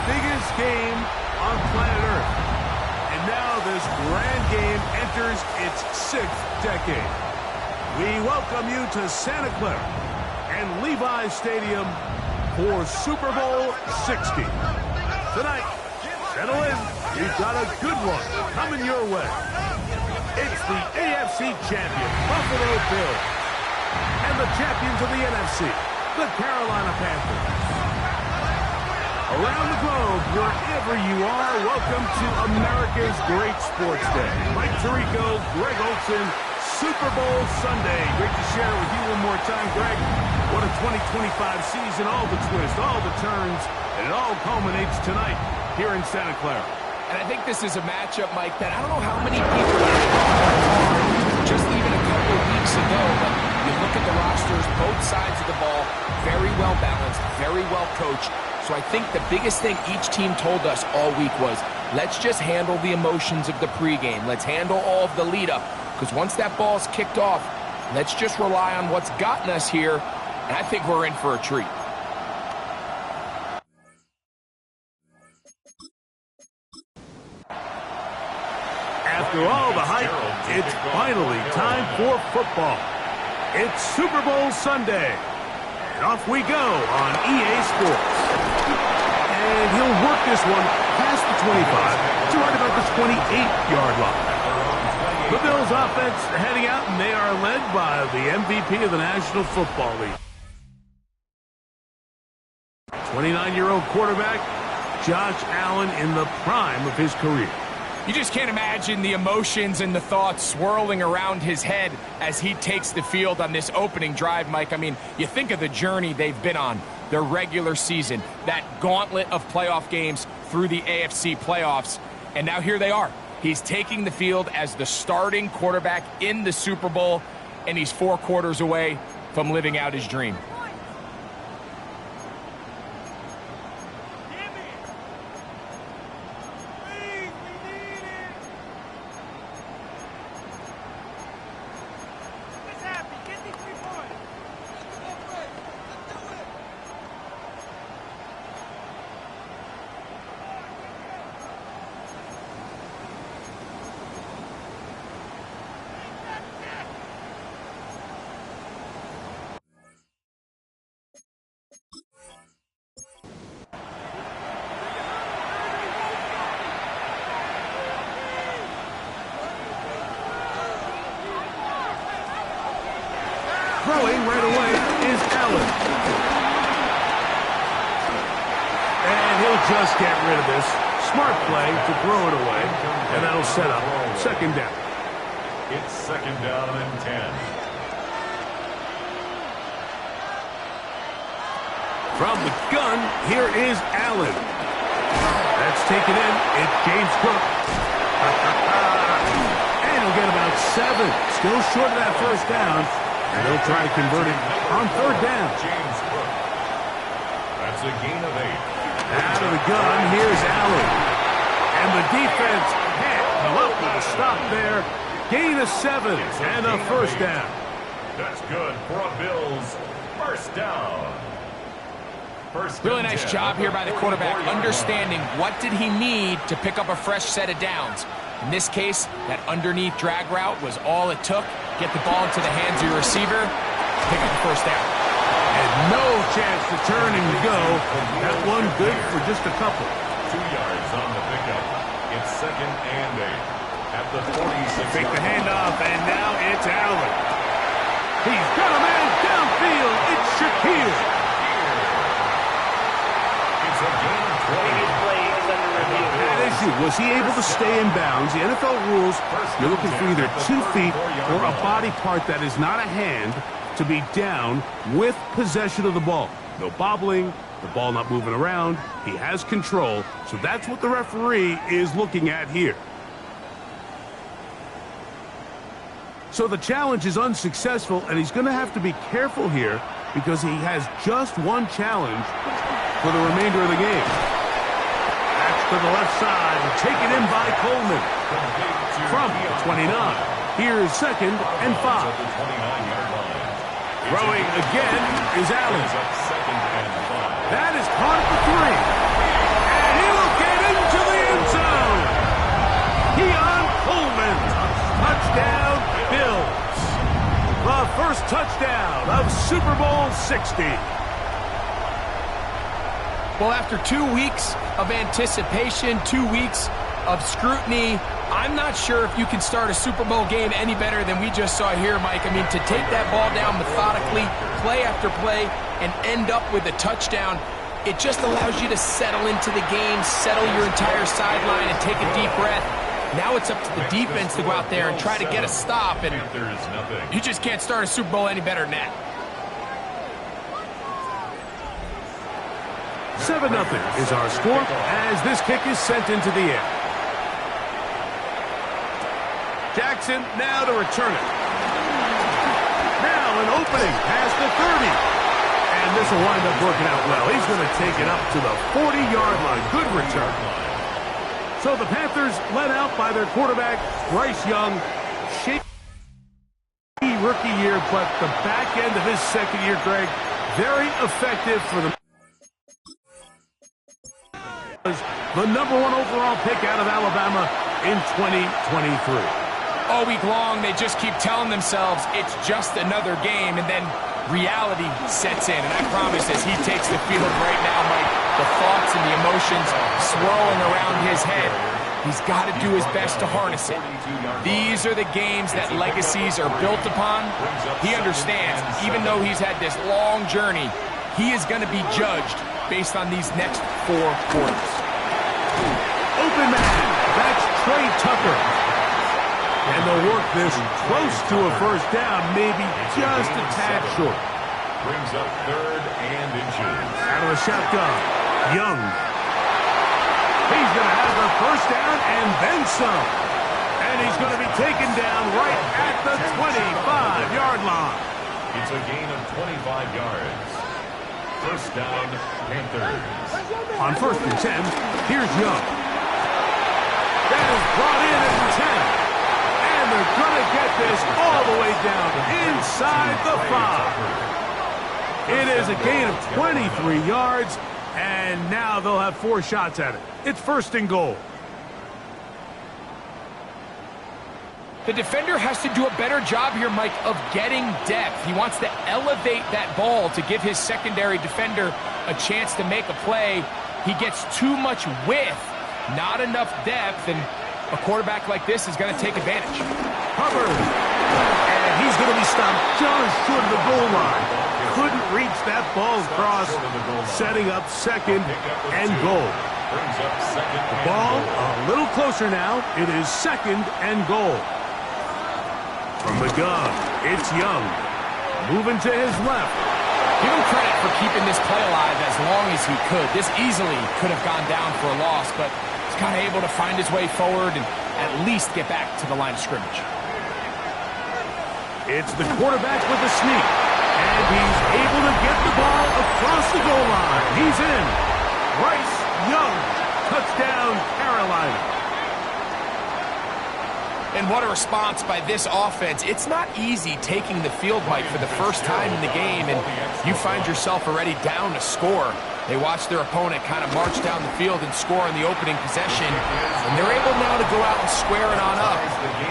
biggest game on planet Earth. And now this grand game enters its 6th decade. We welcome you to Santa Clara and Levi's Stadium for Super Bowl 60. Tonight, settle in. We've got a good one coming your way. It's the AFC champion, Buffalo Bills, and the champions of the NFC, the Carolina Panthers. Around the globe, wherever you are, welcome to America's Great Sports Day. Mike Tirico, Greg Olson, Super Bowl Sunday. Great to share it with you one more time, Greg. What a 2025 season, all the twists, all the turns, and it all culminates tonight here in Santa Clara. And I think this is a matchup, Mike, that I don't know how many people are just even a couple of weeks ago, but you look at the rosters, both sides of the ball, very well balanced, very well coached. So I think the biggest thing each team told us all week was, let's just handle the emotions of the pregame. Let's handle all of the lead-up. Because once that ball's kicked off, let's just rely on what's gotten us here. And I think we're in for a treat. After all the hype, it's finally time for football. It's Super Bowl Sunday. And off we go on EA Sports. And he'll work this one past the 25 to right about the 28-yard line. The Bills offense heading out, and they are led by the MVP of the National Football League. 29-year-old quarterback, Josh Allen, in the prime of his career. You just can't imagine the emotions and the thoughts swirling around his head as he takes the field on this opening drive, Mike. I mean, you think of the journey they've been on, their regular season, that gauntlet of playoff games through the AFC playoffs, and now here they are. He's taking the field as the starting quarterback in the Super Bowl, and he's 4 quarters away from living out his dream. Throwing right away is Allen. And he'll just get rid of this. Smart play to throw it away. And that'll set up 2nd down. It's 2nd down and 10. From the gun, here is Allen. That's taken in. It's James Cook. And he'll get about 7. Still short of that 1st down. And they'll try to convert it on 3rd down. James Cook. That's a gain of 8. Out of the gun, here's Allen. And the defense can't come up with a stop there. Gain of 7 and a 1st down. That's good for a Bills 1st down. Really nice job here by the quarterback, understanding what did he need to pick up a fresh set of downs. In this case, that underneath drag route was all it took. Get the ball into the hands of your receiver, pick up the 1st down. And no chance to turn and go. That one good for just a couple. 2 yards on the pickup. It's 2nd and 8. At the 46. Take the handoff, and now it's Allen. He's got a man downfield. It's Shaquille. It's a gain of 20. That issue, was he able to stay in bounds? The NFL rules, you're looking for either 2 feet or a body part that is not a hand to be down with possession of the ball. No bobbling, the ball not moving around. He has control, so that's what the referee is looking at here. So the challenge is unsuccessful, and he's going to have to be careful here because he has just one challenge for the remainder of the game. That's to the left side, taken in by Coleman. From the 29, here's 2nd and 5. Throwing again is Allen. That is caught at the 3. And touchdown of Super Bowl 60. Well, after 2 weeks of anticipation, 2 weeks of scrutiny, I'm not sure if you can start a Super Bowl game any better than we just saw here, Mike. I mean, to take that ball down methodically, play after play, and end up with a touchdown, it just allows you to settle into the game, settle your entire sideline, and take a deep breath. Now it's up to the defense to go out there and try to get a stop, and you just can't start a Super Bowl any better than that. 7-0 is our score as this kick is sent into the air. Jackson now to return it. Now an opening past the 30. And this will wind up working out well. He's going to take it up to the 40-yard line. Good return. So the Panthers led out by their quarterback, Bryce Young. Shaky rookie year, but the back end of his second year, Greg, very effective for the #1 overall pick out of Alabama in 2023. All week long, they just keep telling themselves it's just another game, and then reality sets in. And I promise, as he takes the field right now, Mike, the thoughts and the emotions swirling around his head, he's got to do his best to harness it. These are the games that legacies are built upon. He understands, even though he's had this long journey, he is going to be judged based on these next 4 quarters. Open man, that's Trey Tucker. And they'll work this close to a first down, maybe just a tad short. Brings up 3rd and inches. Out of the shotgun, Young. He's going to have the first down and then some. And he's going to be taken down right at the 25-yard line. It's a gain of 25 yards. First down, Panthers. On 1st and 10, here's Young. That is brought in at the 10. And they're going to get this all the way down inside the 5. It is a gain of 23 yards, and now they'll have 4 shots at it. It's 1st and goal. The defender has to do a better job here, Mike, of getting depth. He wants to elevate that ball to give his secondary defender a chance to make a play. He gets too much width, not enough depth, and a quarterback like this is going to take advantage. Hubbard. And he's going to be stopped just short of the goal line. Couldn't reach that ball across, setting up 2nd and goal. The ball a little closer now. It is 2nd and goal. From the gun, it's Young. Moving to his left. Give him credit for keeping this play alive as long as he could. This easily could have gone down for a loss, but he's kind of able to find his way forward and at least get back to the line of scrimmage. It's the quarterback with the sneak, and he's able to get the ball across the goal line. He's in. Bryce Young, touchdown, Carolina. And what a response by this offense. It's not easy taking the field, Mike, for the first time in the game, and you find yourself already down to score. They watch their opponent kind of march down the field and score on the opening possession, and they're able now to go out and square it on up.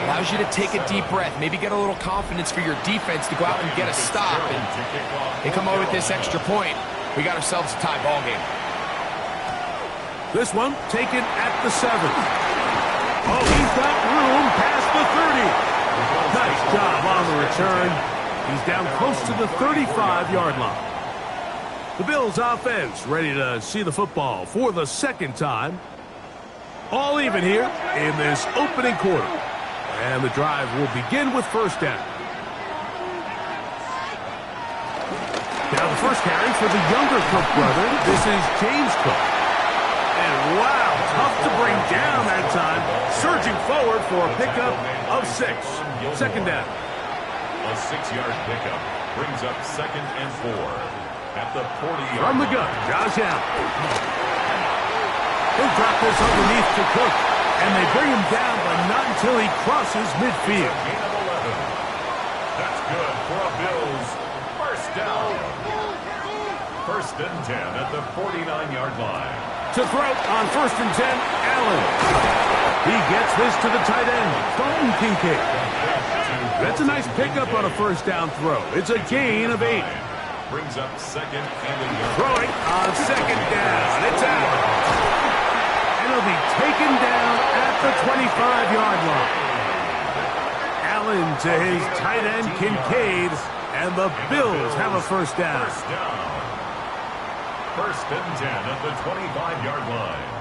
Allows you to take a deep breath, maybe get a little confidence for your defense to go out and get a stop, and they come over with this extra point. We got ourselves a tie ball game. This one taken at the 7. Oh, he's got room past the 30. Nice job on the return. He's down close to the 35-yard line. The Bills offense ready to see the football for the 2nd time. All even here in this opening quarter. And the drive will begin with first down. Now the first carry for the younger Cook brother. This is James Cook. And wow, tough to bring down that time. Surging forward for a pickup of 6. 2nd down. A 6-yard pickup brings up 2nd and 4 at the 40-yard From the gun, Josh Allen. He'll drop this underneath to Cook, and they bring him down, but not until he crosses midfield. Gain of 11. That's good for a Bills first down. 1st and 10 at the 49-yard line. To throw on 1st and 10, Allen. He gets this to the tight end, Dalton Kincaid. To That's a nice pickup on a first down throw. It's a gain of 8. Brings up second and Throwing on second down. It's out. And it'll be taken down at the 25-yard line. Allen to his tight end, Kincaid, and the Bills have a first down. First and 10 at the 25-yard line.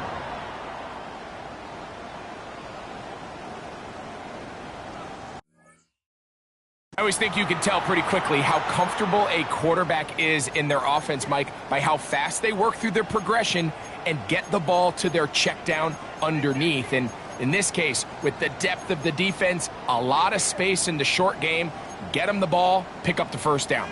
I always think you can tell pretty quickly how comfortable a quarterback is in their offense, Mike, by how fast they work through their progression and get the ball to their check down underneath. And in this case, with the depth of the defense, a lot of space in the short game, get them the ball, pick up the first down.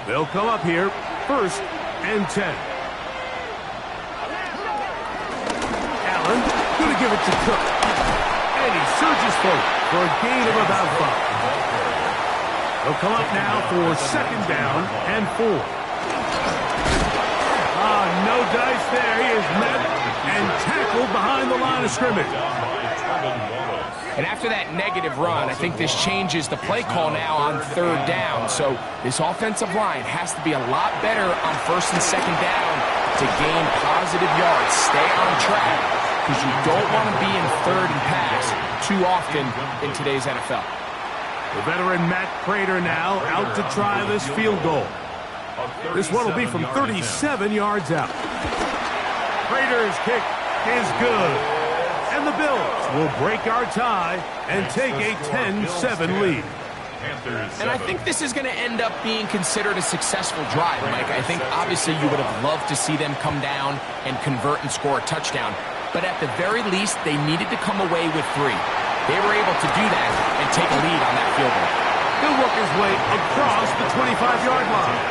They'll come up here, first and 10. Allen, going to give it to Cook. And he surges forward for a gain of about 5. They'll come up now for second down and 4. No dice there. He is met and tackled behind the line of scrimmage. And after that negative run, I think this changes the play call now on third down. So this offensive line has to be a lot better on first and second down to gain positive yards. Stay on track because you don't want to be in third and pass too often in today's NFL. The veteran Matt Prater now out to try this field goal. This one will be from 37 yards out. Prater's kick is good. And the Bills will break our tie and take a 10-7 lead. And I think this is going to end up being considered a successful drive, Mike. I think obviously you would have loved to see them come down and convert and score a touchdown. But at the very least, they needed to come away with 3. They were able to do that and take a lead on that field goal. He'll work his way across the 25-yard line.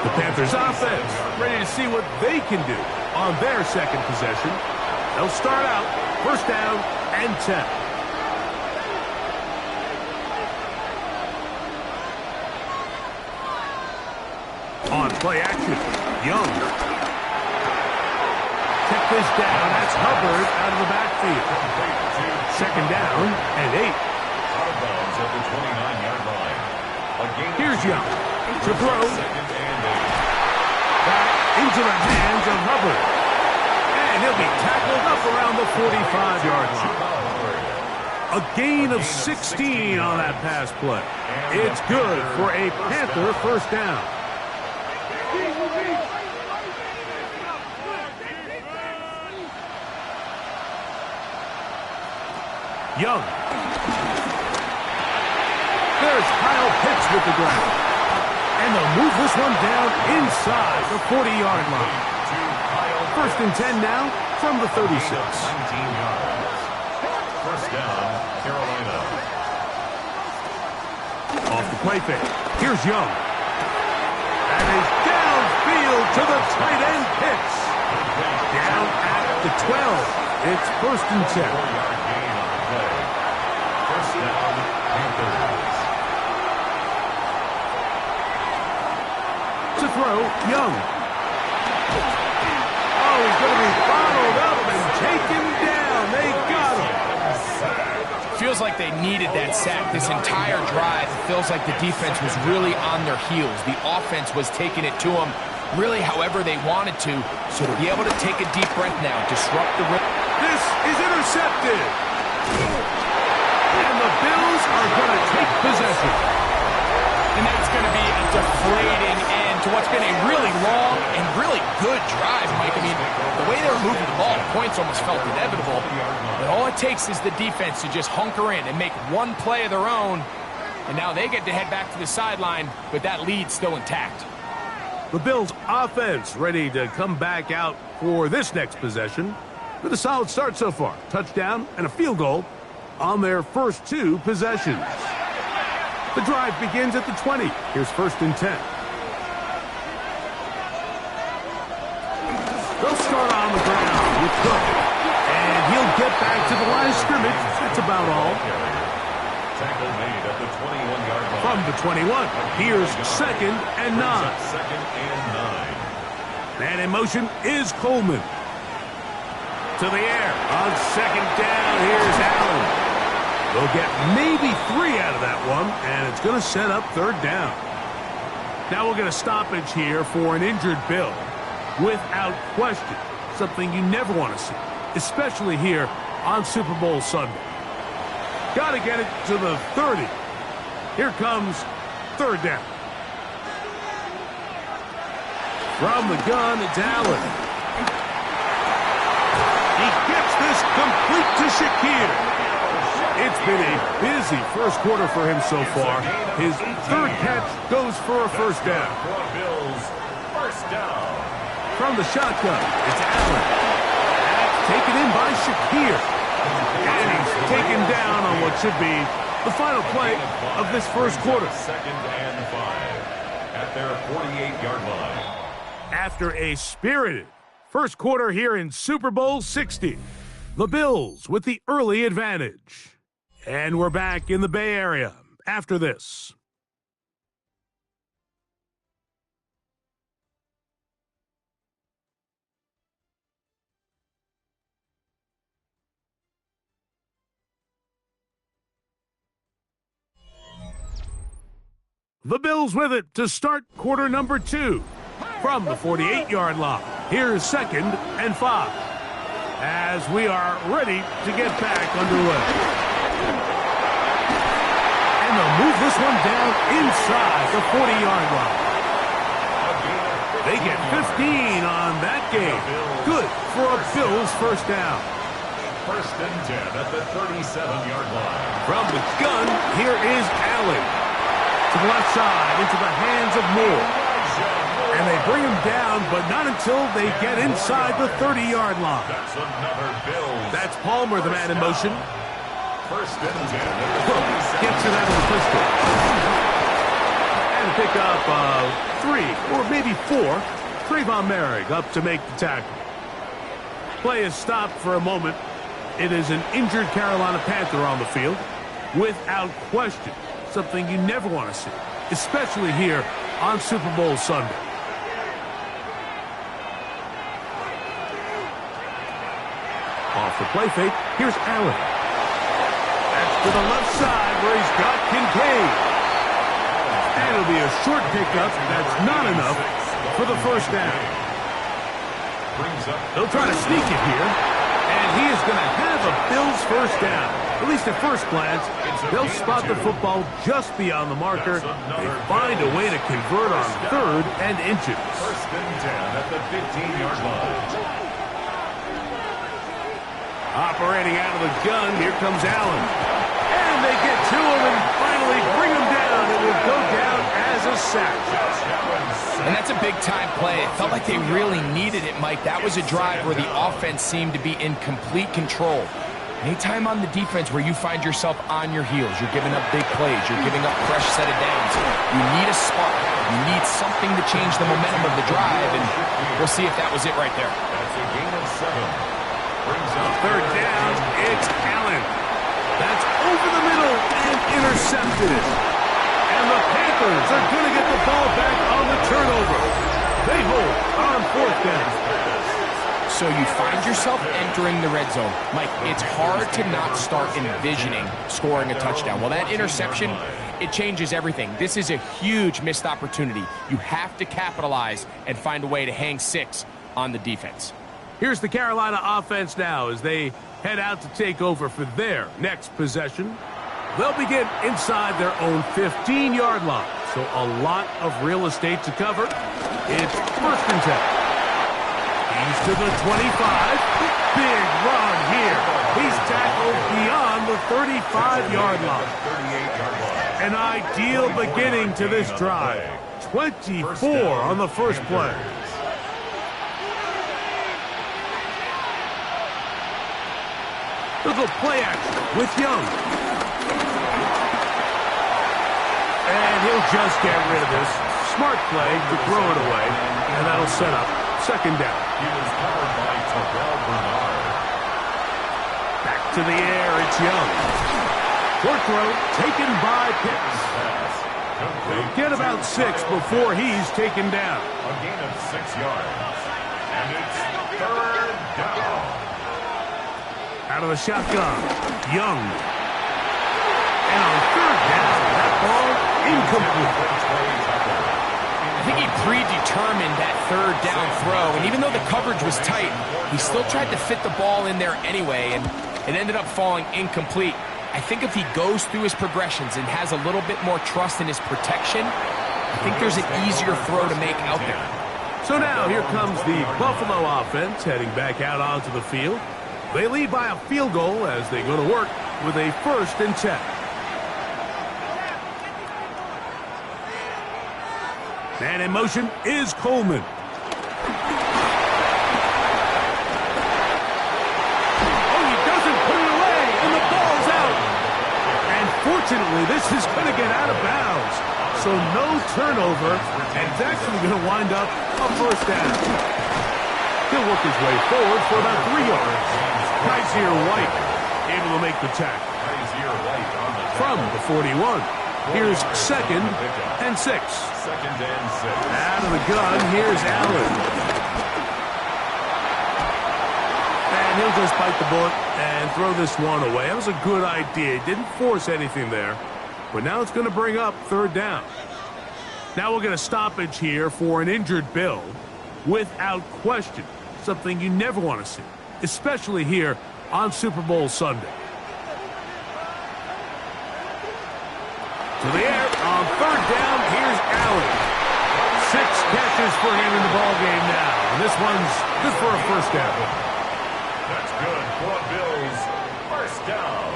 The Panthers offense ready to see what they can do on their second possession. They'll start out first down and 10. On play action, Young. Check this down. That's Hubbard out of the backfield. Second down and 8. Out of bounds at the 29-yard line. Here's Young to throw. Back into the hands of Hubbard. And he'll be tackled up around the 45-yard line. A gain of 16 on that pass play. It's good for a Panther first down. Young. There's Kyle Pitts with the grab. And they'll move this one down inside the 40-yard line. First and 10 now from the 36. 19 yards. First down, Carolina. Off the play fake. Here's Young. And he's downfield to the tight end Pitts. Down at the 12. It's first and 10. 4-yard gain on the play. First down, Panthers. To throw, Young. Oh, he's going to be followed up and taken down. They got him. Feels like they needed that sack this entire drive. It feels like the defense was really on their heels. The offense was taking it to them really however they wanted to. So to be able to take a deep breath now, disrupt the rhythm. This is intercepted. And the Bills are going to take possession. And that's going to be a deflating end to what's been a really long and really good drive, Mike. I mean, the way they were moving the ball, points almost felt inevitable. But all it takes is the defense to just hunker in and make one play of their own. And now they get to head back to the sideline with that lead still intact. The Bills' offense ready to come back out for this next possession. With a solid start so far. Touchdown and a field goal on their first 2 possessions. The drive begins at the 20. Here's first and 10. They'll start on the ground with Cook. And he'll get back to the line of scrimmage. That's about all. Tackle made at the 21-yard line. From the 21, here's 2nd and 9. 2nd and 9. Man in motion is Coleman. To the air. On 2nd down, here's Allen. They'll get maybe 3 out of that one, and it's going to set up 3rd down. Now we'll get a stoppage here for an injured Bill. Without question, something you never want to see, especially here on Super Bowl Sunday. Got to get it to the 30. Here comes 3rd down. From the gun, it's Allen. He gets this complete to Shakir. It's been a busy first quarter for him so far. His 3rd catch goes for a 1st down. Bills, 1st down. From the shotgun, it's Allen. That's taken in by Shakir. And he's taken down on what should be the final play of this first quarter. 2nd and 5 at their 48-yard line. After a spirited first quarter here in Super Bowl 60, the Bills with the early advantage. And we're back in the Bay Area after this. The Bills with it to start quarter number 2. From the 48-yard line, here's 2nd and 5. As we are ready to get back underway. And they'll move this one down inside the 40-yard line. They get 15 on that game. Good for a Bills 1st down. 1st and 10 at the 37-yard line. From the gun, here is Allen. To the left side, into the hands of Moore. And they bring him down, but not until they get inside the 30-yard line. That's another Bills. That's Palmer, the man in motion. 1st and 10 at the Cook gets it out of the pistol. And pick up 3 or maybe 4. Trayvon Merrick up to make the tackle. Play is stopped for a moment. It is an injured Carolina Panther on the field. Without question, something you never want to see, especially here on Super Bowl Sunday. Off the play fake, here's Allen. That's to the left side where he's got Kincaid. And it'll be a short pickup. That's not enough for the 1st down. They'll try to sneak it here. And he is going to have a Bills 1st down. At least at first glance, they'll spot the football just beyond the marker. They find a way to convert on 3rd and inches. 1st and 10 at the 15-yard line. Operating out of the gun, here comes Allen. And they get to him and finally bring him down. It will go down as a sack. And that's a big-time play. It felt like they really needed it, Mike. That was a drive where the offense seemed to be in complete control. Anytime on the defense where you find yourself on your heels, you're giving up big plays, you're giving up fresh set of downs, you need a spark. You need something to change the momentum of the drive, and we'll see if that was it right there. That's a gain of 7. Brings up 3rd down, it's Allen. That's over the middle and intercepted. And the Panthers are going to get the ball back on the turnover. They hold on 4th down. So you find yourself entering the red zone. Mike, it's hard to not start envisioning scoring a touchdown. Well, that interception, it changes everything. This is a huge missed opportunity. You have to capitalize and find a way to hang 6 on the defense. Here's the Carolina offense now as they head out to take over for their next possession. They'll begin inside their own 15-yard line, so a lot of real estate to cover. It's 1st and 10. He's to the 25. Big run here. He's tackled beyond the 35-yard line. An ideal beginning to this drive. 24 on the first play. Little play action with Young. And he'll just get rid of this. Smart play to throw it away. And that'll set up 2nd down. He was covered Back to the air, it's Young. Short throw taken by Pitts. Get about 6 before he's taken down. A gain of 6 yards. And it's 3rd down. Out of the shotgun, Young. And on 3rd down, that ball incomplete. I think he predetermined that 3rd down throw, and even though the coverage was tight, he still tried to fit the ball in there anyway, and it ended up falling incomplete. I think if he goes through his progressions and has a little bit more trust in his protection, I think there's an easier throw to make out there. So now here comes the Buffalo offense heading back out onto the field. They lead by a field goal as they go to work with a 1st and 10. Man in motion is Coleman. Oh, he doesn't put it away, and the ball's out. And fortunately, this is going to get out of bounds. So no turnover, and it's actually going to wind up a 1st down. He'll work his way forward for about 3 yards. Kaiser White able to make the tackle. From the 41. Here's 2nd and 6. 2nd and 6. Out of the gun, here's Allen. And he'll just bite the bullet and throw this one away. That was a good idea. He didn't force anything there. But now it's going to bring up 3rd down. Now we'll get a stoppage here for an injured Bill. Without question. Something you never want to see. Especially here on Super Bowl Sunday. To the air, on 3rd down, here's Allen. 6 catches for him in the ballgame now. And this one's good for a 1st down. That's good for a Bills 1st down.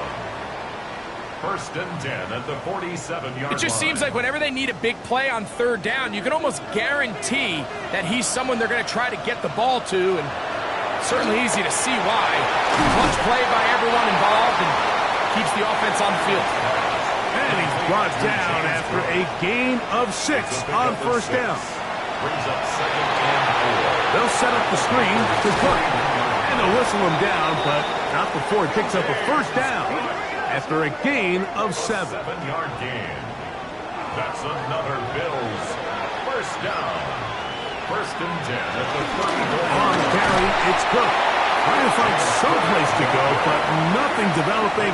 1st and 10 at the 47-yard line. It just seems like whenever they need a big play on 3rd down, you can almost guarantee that he's someone they're going to try to get the ball to, and certainly easy to see why. Clutch play by everyone involved and keeps the offense on the field. And he's brought down after a gain of 6 on 1st down. Brings up 2nd and 4. They'll set up the screen to Cook. And they'll whistle him down, but not before it picks up a 1st down after a gain of 7. 7-yard gain. That's another Bills 1st down. 1st and 10 at the 34. On the carry, it's Cook. Trying to find someplace to go, but nothing developing.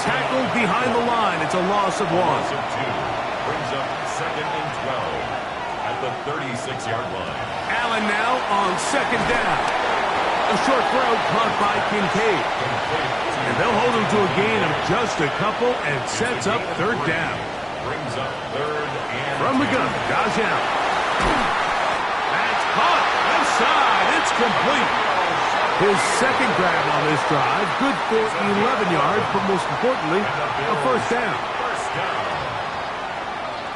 Tackled behind the line. It's a loss of 1. Loss of 2. Brings up 2nd and 12 at the 36-yard line. Allen now on 2nd down. A short throw caught by Kincaid. And they'll hold him to a gain of just a couple and sets up 3rd down. Brings up 3rd and From the gun, Josh Allen. That's caught. Left side. It's complete. His 2nd grab on this drive. Good for 11 yards, but most importantly, a 1st down. 1st down.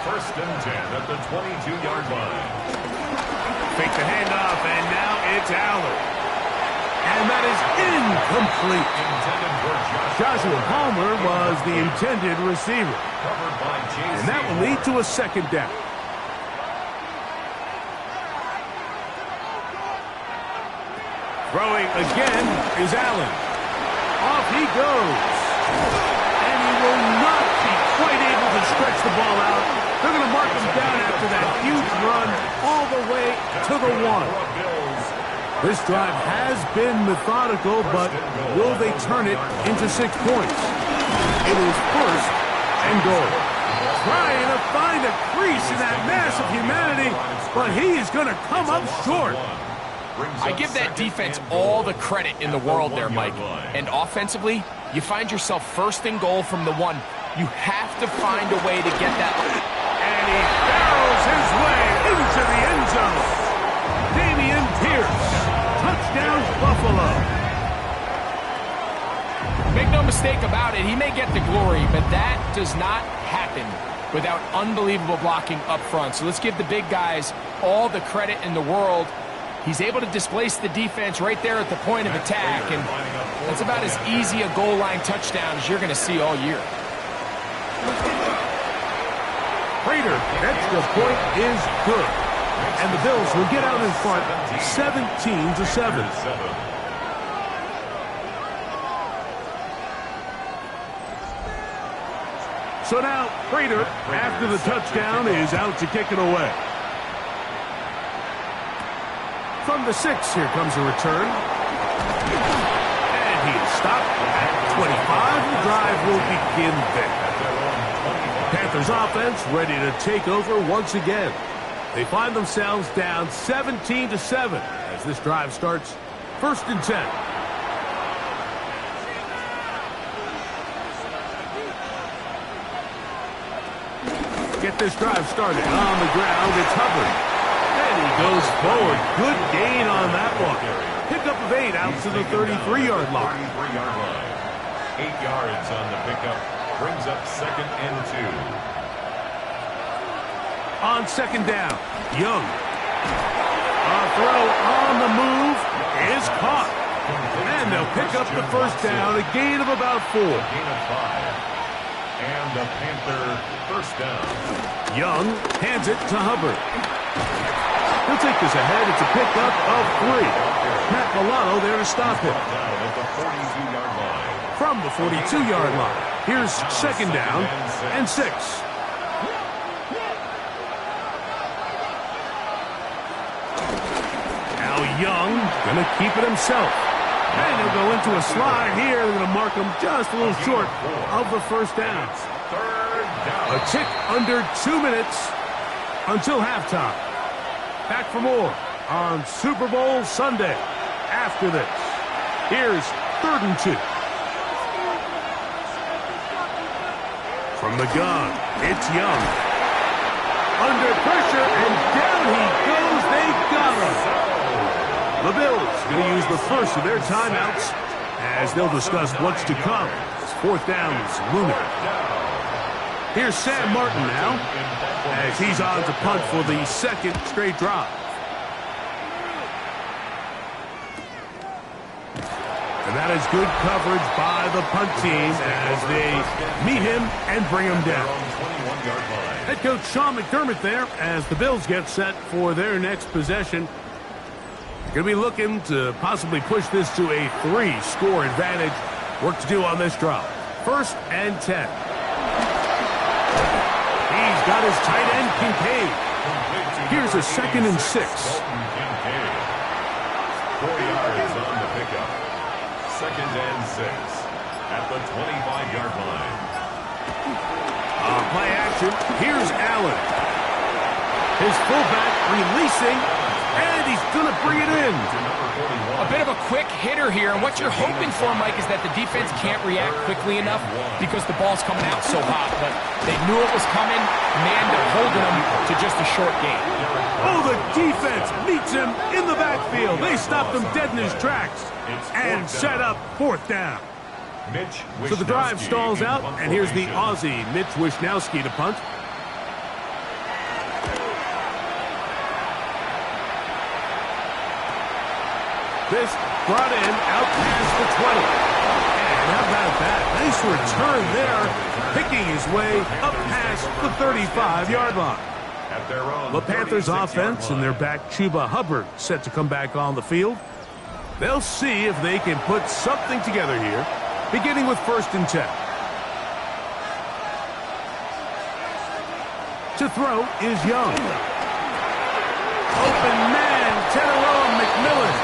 1st and 10 at the 22-yard line. Fake the handoff, and now it's Allen. And that is incomplete. Intended for Joshua Palmer was the intended receiver. Covered by J.C. And that will lead to a 2nd down. Throwing again is Allen. Off he goes. And he will not be quite able to stretch the ball out. They're going to mark him down after that huge run all the way to the 1. This drive has been methodical, but will they turn it into 6 points? It is 1st and goal. Trying to find a crease in that mass of humanity, but he is going to come up short. I give that defense all the credit in the world there, Mike. And offensively, you find yourself 1st and goal from the 1. You have to find a way to get that. And he barrels his way into the end zone. Dameon Pierce. Touchdown, Buffalo. Make no mistake about it, he may get the glory, but that does not happen without unbelievable blocking up front. So let's give the big guys all the credit in the world. He's able to displace the defense right there at the point of attack, and that's about as easy a goal line touchdown as you're going to see all year. Prater, extra point is good. And the Bills will get out in front 17-7. So now, Prater, after the touchdown, is out to kick it away. From the 6, here comes a return. And he is stopped at 25. The drive will begin there. Panthers offense ready to take over once again. They find themselves down 17-7 as this drive starts 1st and 10. Get this drive started. On the ground, it's Hubbard. And he goes forward. Good gain on that one. Pickup of 8 out to the 33-yard line. 33-yard line. 8 yards on the pickup. Brings up 2nd and 2. On 2nd down, Young. A throw on the move is caught. And they'll pick up the 1st down, a gain of about 4. Gain of 5. And the Panther 1st down. Young hands it to Hubbard. He'll take this ahead. It's a pickup of 3. Matt Milano there to stop him. Down at the 42-yard line. From the 42-yard line, here's 2nd down and 6. Now Young going to keep it himself. And he'll go into a slide here. They're going to mark him just a little short of the 1st down. 3rd down. A tick under 2 minutes until halftime. Back for more on Super Bowl Sunday. After this, here's 3rd and 2. From the gun, it's Young. Under pressure, and down he goes. They got him. The Bills going to use the first of their timeouts as they'll discuss what's to come. As 4th down is looming. Here's Sam Martin now as he's on to punt for the 2nd straight drive. And that is good coverage by the punt team as they meet him and bring him down. Head coach Sean McDermott there as the Bills get set for their next possession. Going to be looking to possibly push this to a 3-score advantage. Work to do on this drive. 1st and 10. He's got his tight end, Kincaid. Here's a 2nd and 6. 4 yards on the pickup. 2nd and 6 at the 25-yard line. Play action. Here's Allen. His fullback releasing. And he's going to bring it in. A bit of a quick hitter here, and what you're hoping for, Mike, is that the defense can't react quickly enough because the ball's coming out so hot. But they knew it was coming, and they ended up holding him to just a short gain. Oh, the defense meets him in the backfield. They stopped him dead in his tracks and set up 4th down. So the drive stalls out, and here's the Aussie, Mitch Wishnowsky, to punt. This brought in out past the 20. And how about that? Nice return there, picking his way up past the 35-yard line. The Panthers offense and their back Chuba Hubbard set to come back on the field. They'll see if they can put something together here, beginning with 1st and 10. To throw is Young. Open man, Tedalone McMillan.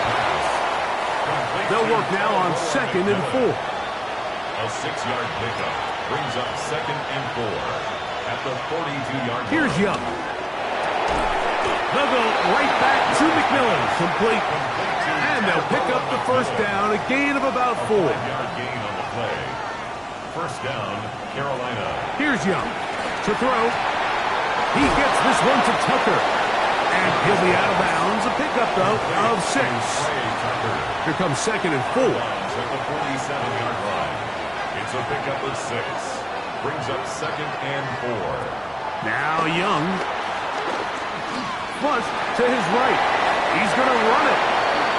They'll work now on 2nd and 4. A 6-yard pickup brings up 2nd and 4 at the 42-yard line. Here's Young. They'll go right back to McMillan, complete. And they'll pick up the 1st down, a gain of about 4. 5-yard gain on the play. 1st down, Carolina. Here's Young to throw. He gets this one to Tucker. And he'll be out of bounds. A pickup, though, of 6. Here comes 2nd and 4. At the 47-yard line. It's a pickup of 6. Brings up 2nd and 4. Now Young. Flush to his right. He's going to run it.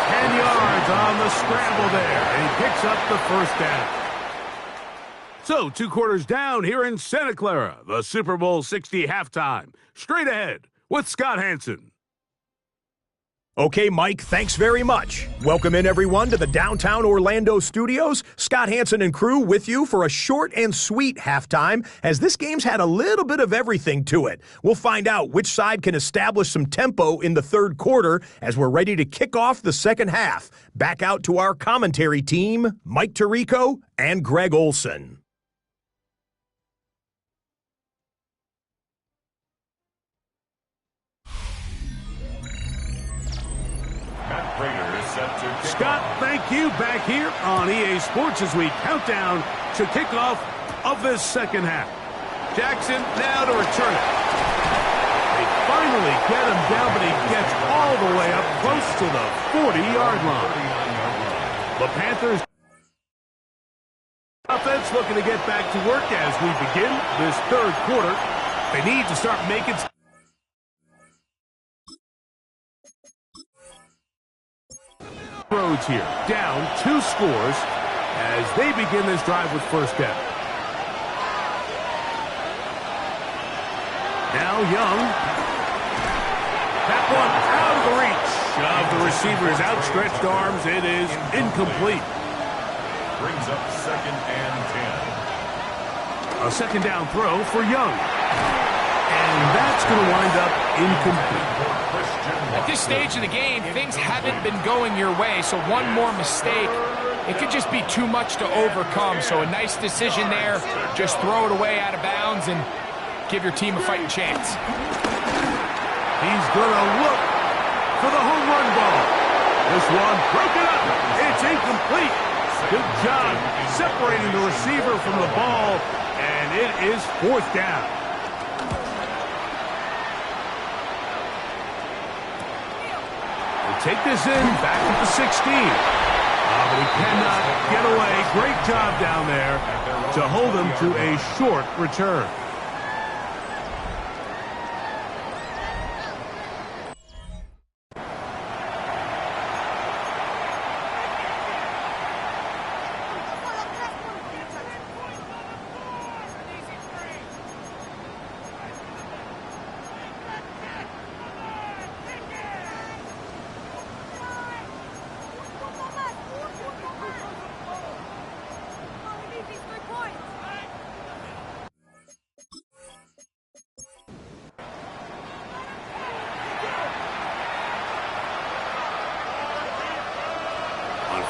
10 yards on the scramble there. And he picks up the 1st down. So, 2 quarters down here in Santa Clara. The Super Bowl 60 halftime. Straight ahead with Scott Hansen. Okay, Mike, thanks very much. Welcome in, everyone, to the downtown Orlando studios. Scott Hansen and crew with you for a short and sweet halftime, as this game's had a little bit of everything to it. We'll find out which side can establish some tempo in the third quarter as we're ready to kick off the second half. Back out to our commentary team, Mike Tirico and Greg Olson. Scott, thank you. Back here on EA Sports as we count down to kickoff of this second half. Jackson now to return it. They finally get him down, but he gets all the way up close to the 40-yard line. The Panthers offense looking to get back to work as we begin this third quarter. They need to start making roads here, down 2 scores as they begin this drive with first down. Now Young. That one out of the reach of the receiver's outstretched arms. It is incomplete. Brings up 2nd and 10. A second down throw for Young. And that's going to wind up incomplete. At this stage of the game, things haven't been going your way, so one more mistake, it could just be too much to overcome. So a nice decision there. Just throw it away out of bounds and give your team a fighting chance. He's going to look for the home run ball. This one broken up. It's incomplete. Good job separating the receiver from the ball, and it is 4th down. Take this in, back at the 16. But he cannot get away. Great job down there to hold him to a short return.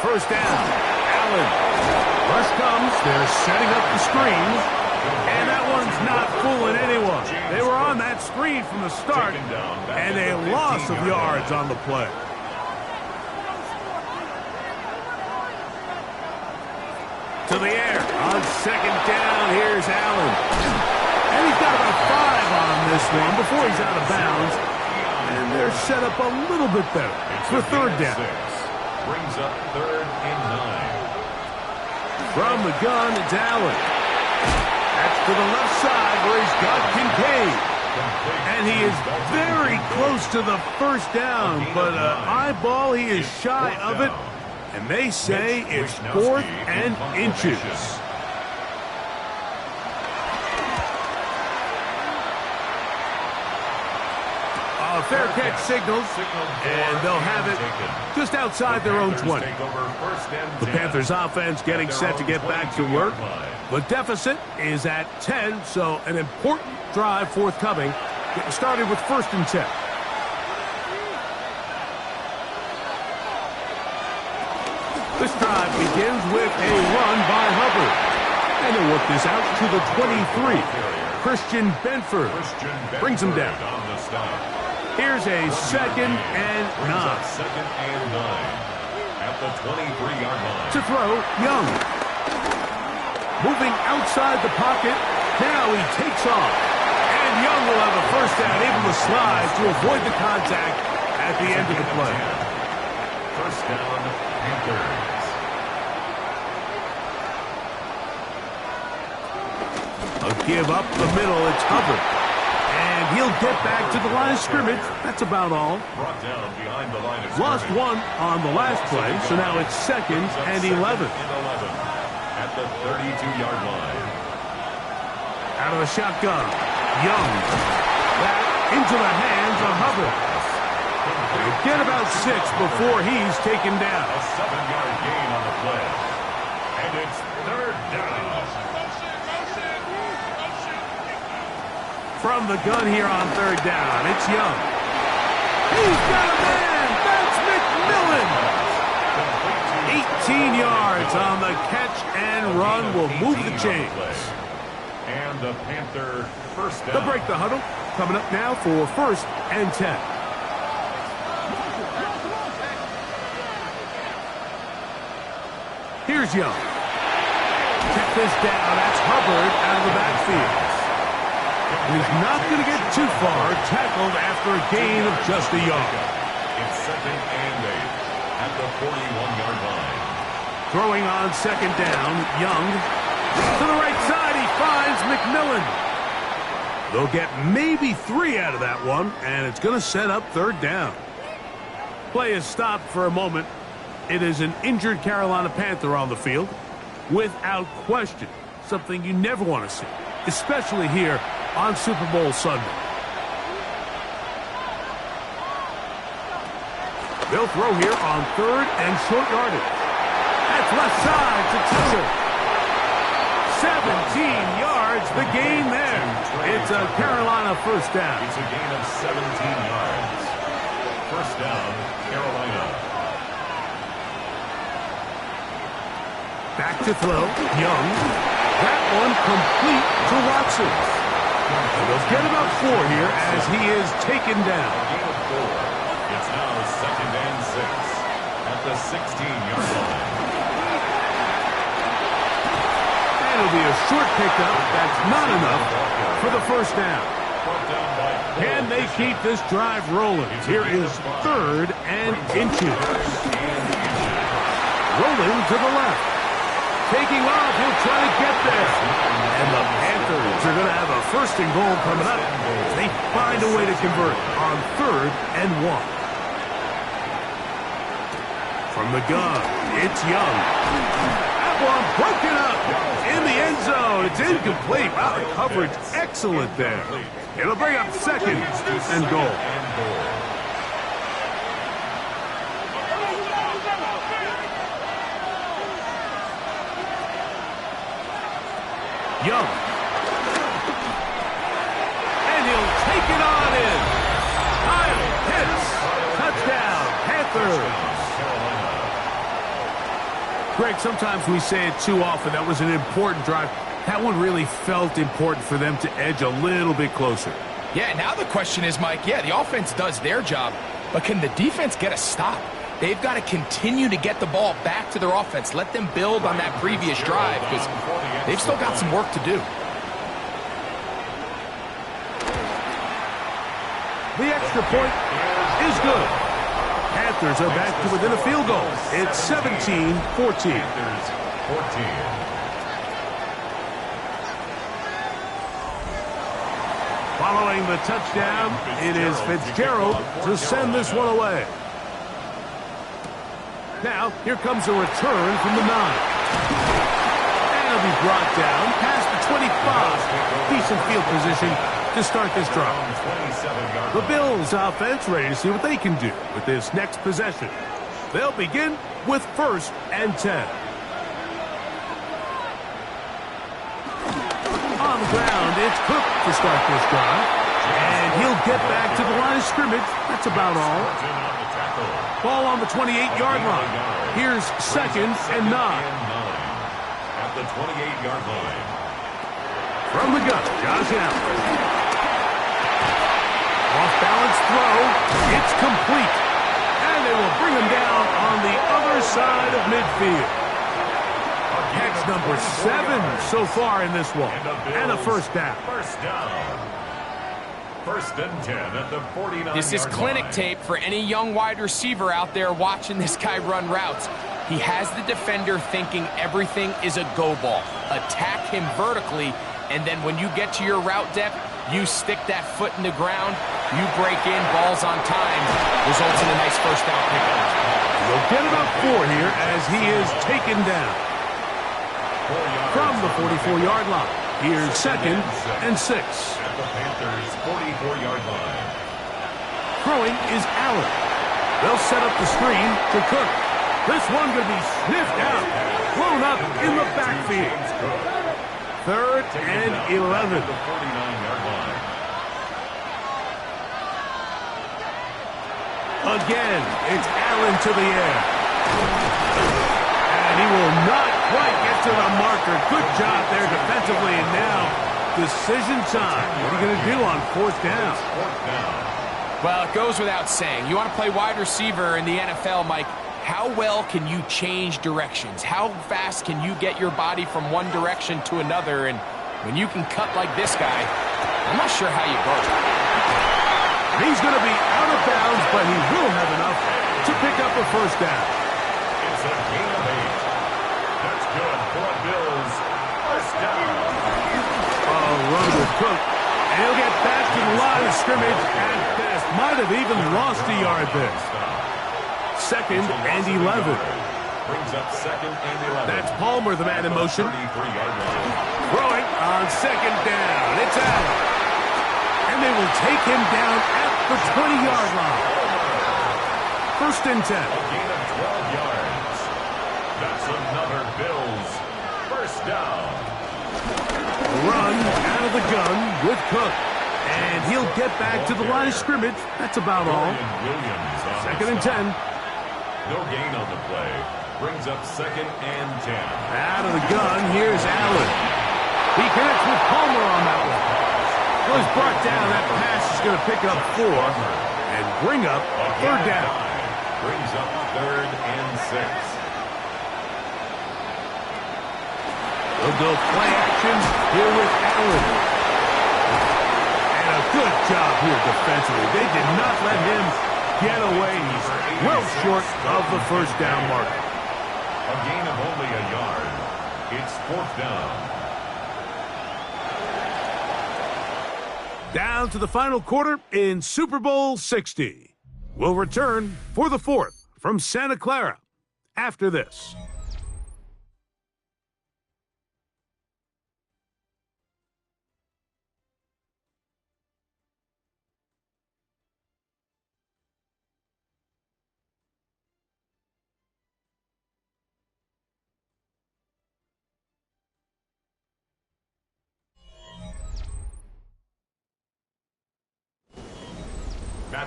First down, Allen. Rush comes, they're setting up the screen, and that one's not fooling anyone. They were on that screen from the start, and a loss of yards on the play. To the air, on second down, here's Allen. And he's got about 5 on this one before he's out of bounds, and they're set up a little bit better for third down. Brings up 3rd and 9. From the gun, it's Allen. That's to the left side where he's got Kincaid. And he is very close to the first down, but eyeball, he is shy of it. And they say it's 4th and inches. Fair catch signals, and they'll have it just outside their own 20. The Panthers offense getting set to get back to work. The deficit is at 10, so an important drive forthcoming. Getting started with 1st and 10. This drive begins with a run by Hubbard. And they'll work this out to the 23. Christian Benford brings him down. Here's a 2nd and 9. 2nd and 9 at the 23-yard line. To throw, Young. Moving outside the pocket. Now he takes off. And Young will have a first down, able to slide to avoid the contact at the end of the play. First down, Panthers. A give up the middle. It's Hubbard. And he'll get back to the line of scrimmage. That's about all. Brought down behind the line of Lost one on the last play, so now it's 2nd and 11. At the 32-yard line. Out of the shotgun, Young. Back into the hands of Hubbard. He'll get about 6 before he's taken down. A 7-yard gain on the play. And it's third down. From the gun here on third down, it's Young. He's got a man. That's McMillan. 18 yards on the catch and run will move the chains. And the Panther first down. They'll break the huddle. Coming up now for first and 10. Here's Young. Check this down. That's Hubbard out of the backfield. He's not going to get too far. Tackled after a gain of just a yard. It's second and 8 at the 41-yard line. Throwing on second down, Young. To the right side, he finds McMillan. They'll get maybe 3 out of that one, and it's going to set up third down. Play is stopped for a moment. It is an injured Carolina Panther on the field. Without question, something you never want to see, especially here on Super Bowl Sunday. They'll throw here on third and short yardage. That's left side to Tucker. 17 yards, the gain there. It's a Carolina first down. It's a gain of 17 yards. First down, Carolina. Back to throw, Young. That one complete to Watson. And they'll get about 4 here as he is taken down. Gain of 4. It's now second and 6 at the 16-yard line. It'll be a short pickup. That's not enough for the first down. Can they keep this drive rolling? Here is third and inches. Rolling to the left. Taking off, he'll try to get there. And the Panthers are going to have a first and goal coming up. They find a way to convert on third and 1. From the gun, it's Young. That one broken up in the end zone. It's incomplete. Wow, the coverage excellent there. It'll bring up second and goal. Young. And he'll take it on in. Kyle hits. Touchdown, Panthers. Greg, sometimes we say it too often. That was an important drive. That one really felt important for them to edge a little bit closer. Yeah, now the question is, Mike, yeah, the offense does their job, but can the defense get a stop? They've got to continue to get the ball back to their offense. Let them build on that previous drive because they've still got some work to do. The extra point is good. Panthers are back to within a field goal. It's 17-14. Panthers 14. Following the touchdown, it is Fitzgerald to send this one away. Now, here comes a return from the 9. And it'll be brought down past the 25. Decent field position to start this drive. The Bills offense ready to see what they can do with this next possession. They'll begin with first and 10. On the ground, it's Cook to start this drive. And he'll get back to the line of scrimmage. That's about all. Ball on the 28-yard line. Here's second and 9. At the 28-yard line. From the gun, Josh Allen. Off-balance throw. It's complete. And they will bring him down on the other side of midfield. Catch number 7 so far in this one. And a first down. First down. First and 10 at the 49-yard This is clinic tape for any young wide receiver out there watching this guy run routes. He has the defender thinking everything is a go ball. Attack him vertically, and then when you get to your route depth, you stick that foot in the ground, you break in, balls on time, results in a nice first down pickup. They'll get about 4 here as he is taken down. From the 44-yard line, here's second and 6. At the Panthers' 44-yard line. Throwing is Allen. They'll set up the screen to Cook. This one going to be sniffed out. Blown up in the backfield. 3rd and 11. The 49-yard line. Again, it's Allen to the air. And he will not quite get to the marker. Good job there defensively. And now, decision time. What are you going to do on 4th down? Well, it goes without saying. You want to play wide receiver in the NFL, Mike. How well can you change directions? How fast can you get your body from one direction to another? And when you can cut like this guy, I'm not sure how you guard. He's going to be out of bounds, but he will have enough to pick up a 1st down. It's a gain of 8. That's good for a Bills 1st down. Run with Cook. And he'll get back to the line of scrimmage at best. Might have even lost a yard there. 2nd and 11. Brings up 2nd and 11. That's Palmer, the man in motion. 33-yard line. Throwing on 2nd down. It's Allen. And they will take him down at the 20-yard line. 1st and 10. A gain of 12 yards. That's another Bills 1st down. Run out of the gun with Cook. And he'll get back to the line of scrimmage. That's about all. 2nd and 10. No gain on the play. Brings up 2nd and 10. Out of the gun, here's Allen. He connects with Palmer on that one. Was brought down. That pass is going to pick up 4 and bring up 3rd down. Brings up 3rd and 6. They'll go play action here with Allen. And a good job here defensively. They did not let him get away. He's well short of the 1st down marker. A gain of only a yard. It's 4th down. Down to the final quarter in Super Bowl 60. We'll return for the 4th from Santa Clara after this.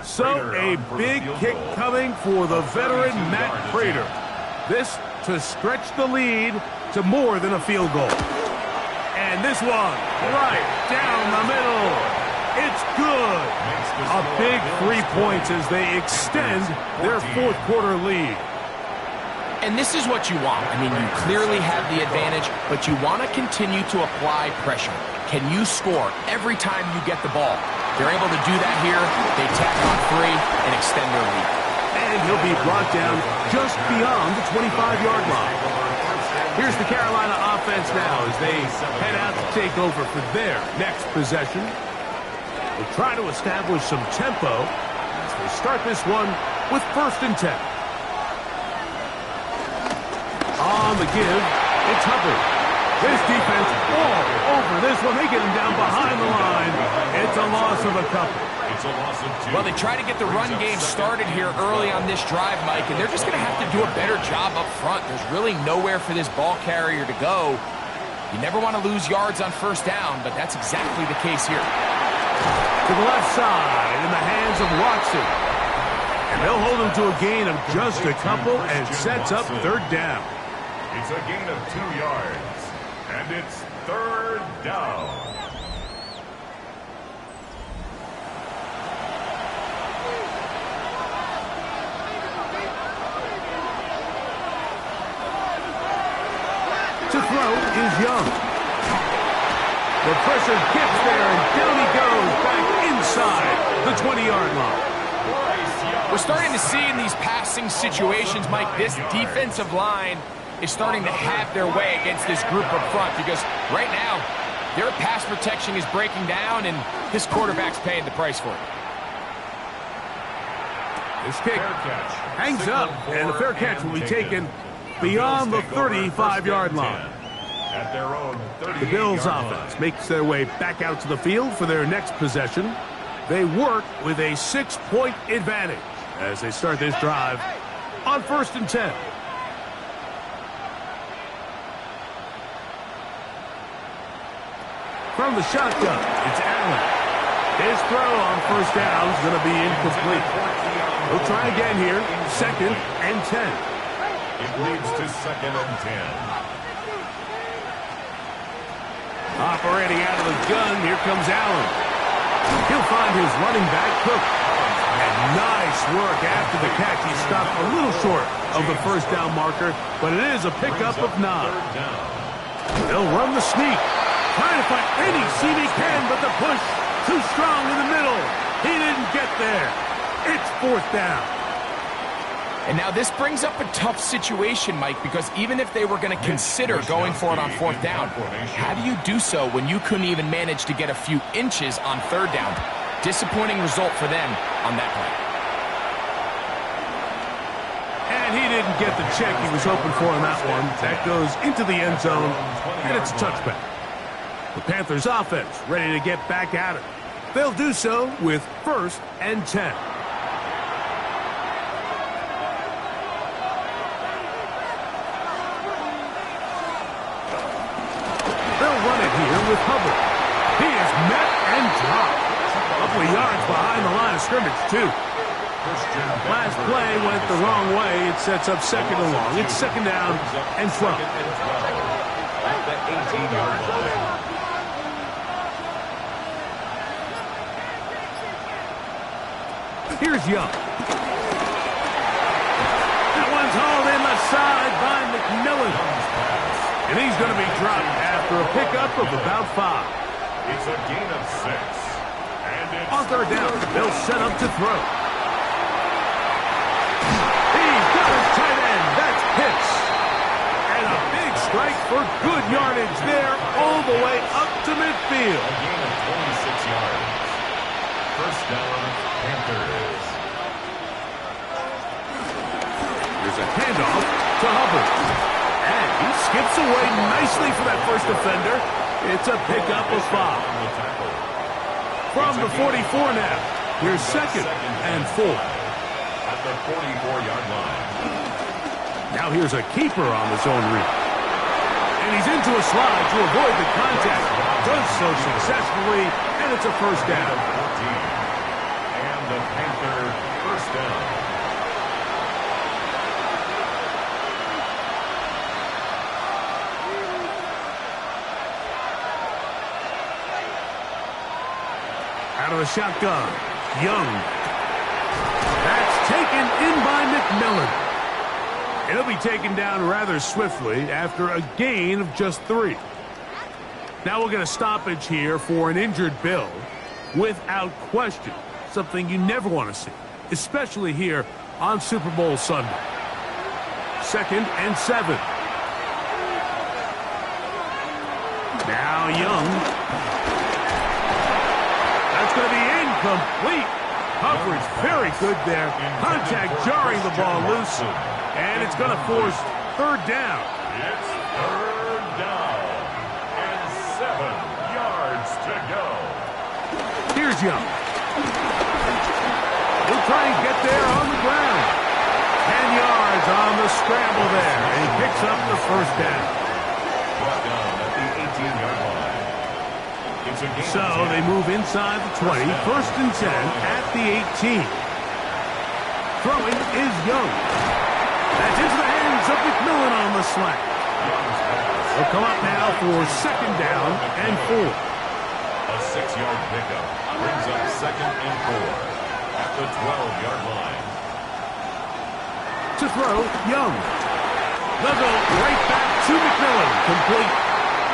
So a big kick coming for the veteran Matt Prater. This to stretch the lead to more than a field goal. And this one right down the middle. It's good. A big 3 points as they extend their 4th quarter lead. And this is what you want. I mean, you clearly have the advantage, but you want to continue to apply pressure. Can you score every time you get the ball? They're able to do that here. They tack on 3 and extend their lead. And he'll be brought down just beyond the 25-yard line. Here's the Carolina offense now as they head out to take over for their next possession. They'll try to establish some tempo as they start this one with 1st and 10. On the give, it's Hubbard. This defense all over this one. They get him down behind the line. It's a loss of a couple. It's a loss of 2. Well, they try to get the run game started here early on this drive, Mike, and they're just going to have to do a better job up front. There's really nowhere for this ball carrier to go. You never want to lose yards on 1st down, but that's exactly the case here. To the left side in the hands of Watson. And they'll hold him to a gain of just a couple and sets up 3rd down. It's a gain of 2 yards. And it's 3rd down. To throw is Young. The pressure gets there, and down he goes back inside the 20-yard line. We're starting to see in these passing situations, Mike, this defensive line is starting to have their way against this group up front because right now their pass protection is breaking down and this quarterback's paying the price for it. This kick hangs up, and the fair catch will be taken beyond the 35-yard line. At their own The Bills offense makes their way back out to the field for their next possession. They work with a 6-point advantage as they start this drive on 1st and 10. From the shotgun, it's Allen. His throw on 1st down is going to be incomplete. He'll try again here, 2nd and 10. It leads to 2nd and 10. Operating out of the gun, here comes Allen. He'll find his running back, Cook. And nice work after the catch. He stopped a little short of the 1st down marker, but it is a pickup of 9. They'll run the sneak. Trying to find any seam he can, but the push too strong in the middle. He didn't get there. It's 4th down. And now this brings up a tough situation, Mike, because even if they were going to consider going for it on 4th down, how do you do so when you couldn't even manage to get a few inches on 3rd down? Disappointing result for them on that play. And he didn't get the check he was hoping for on that one. That goes into the end zone, and it's a touchback. The Panthers offense ready to get back at it. They'll do so with 1st and 10. They'll run it here with Hubbard. He is met and dropped. A couple of yards behind the line of scrimmage, too. Last play went the wrong way. It sets up 2nd and long. It's 2nd down and 12. At the 18-yard line. Here's Young. That one's hauled in left side by McMillan. And he's going to be dropped after a pickup of about 5. It's a gain of 6. And it's on 3rd down, they'll set up to throw. He's got his tight end. That's Pitts. And a big strike for good yardage there all the way up to midfield. a gain of 26 yards. 1st down, Panthers. There's a handoff to Hubbard. And he skips away nicely for that first defender. It's a pickup of 5. From the 44 now. Here's 2nd and 4. At the 44-yard line. Now here's a keeper on the zone read. And he's into a slide to avoid the contact. Does so successfully, and it's a 1st down. And the Panther 1st down. Out of the shotgun, Young. That's taken in by McMillan. It'll be taken down rather swiftly after a gain of just 3. Now we'll get a stoppage here for an injured Bill. Without question, something you never want to see, especially here on Super Bowl Sunday. 2nd and 7. Now Young. That's going to be incomplete. Coverage very good there. Contact jarring the ball loose. And it's going to force 3rd down. It's 3rd down. And 7 yards to go. Here's Young. He'll try and get there on the ground. 10 yards on the scramble there. And he picks up the 1st down. Brought down at the 18-yard line. It's a gain So of 10. they move inside the 20. 1st and 10 at the 18. Throwing is Young. That's into the hands of McMillan on the slant. They'll come up now for 2nd down and 4. A 6-yard pickup brings up 2nd and 4 at the 12-yard line. To throw, Young. They'll go right back to McMillan. Complete.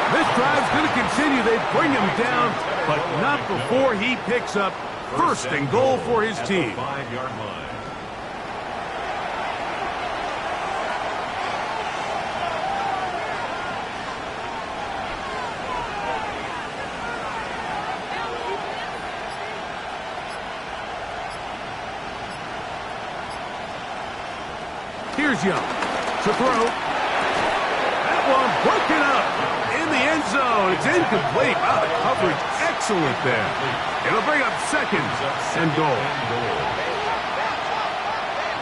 This drive's going to continue. They bring him down, but not before he picks up 1st and goal for his team. 5-yard line. Here's Young to throw. That one broken up in the end zone. It's incomplete. Wow, the coverage excellent there. It'll bring up second and goal.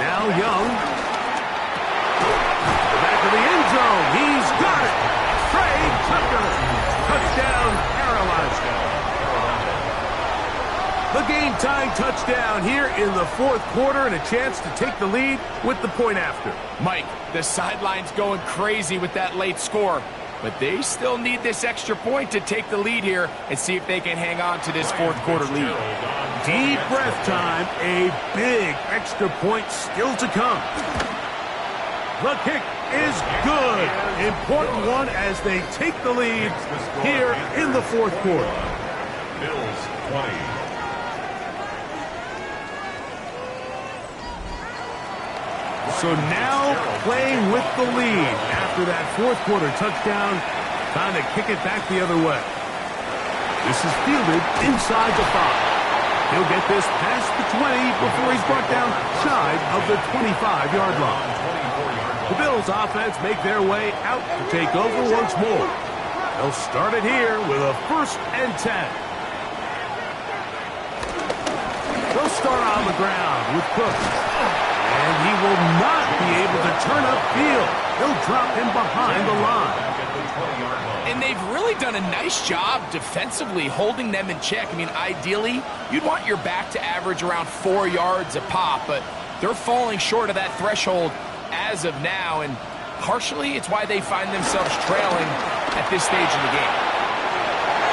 Now Young. Back to the end zone. He's got it. Trey Tucker. Touchdown, Carolina. The game-tying touchdown here in the fourth quarter and a chance to take the lead with the point after. Mike, the sideline's going crazy with that late score, but they still need this extra point to take the lead here and see if they can hang on to this fourth quarter lead. Deep breath time. A big extra point still to come. The kick is good. Important one as they take the lead here in the fourth quarter. Bills 20. So now playing with the lead after that fourth quarter touchdown, trying to kick it back the other way. This is fielded inside the 5. He'll get this past the 20 before he's brought down shy of the 25-yard line. The Bills offense make their way out to take over once more. They'll start it here with a 1st and 10. They'll start on the ground with Cook. And he will not be able to turn upfield. They'll drop him behind the line. And they've really done a nice job defensively holding them in check. I mean, ideally, you'd want your back to average around 4 yards a pop, but they're falling short of that threshold as of now, and partially it's why they find themselves trailing at this stage in the game.